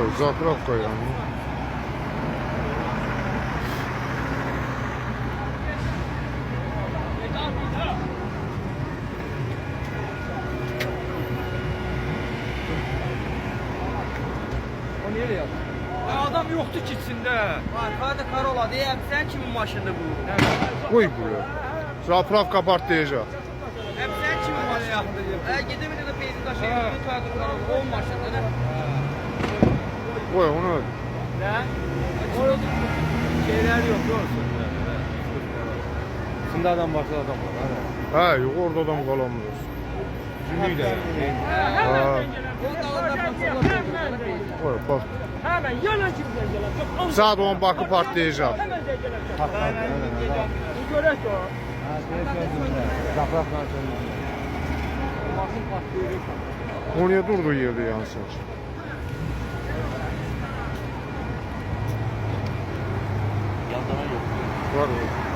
Zapravka yani. O niye yaptı? Adam yoktu ki içinde. Arkada Karola diye sen kimin maşınıdır bu? Koy buraya. Zapravka partlayacak. Hep sen kimin maşınıdır? Gidemedi de peyzinde şey tutardı Karola. 10 maşındır. Koy onu. Ne? Şeyler yok olsun. Sındadan başka adam var. He, yok orada adam kalamıyor. Zümrüt de. Ha, koy bak. Hemen yana kimden gelen? Saat 10 bakı partlayacak. Hemen de gelen. Bu görek o. Zaprafla sonra. Maşın patlıyor. O niye durduğu yerde yansın? Yandana yok. Var mı?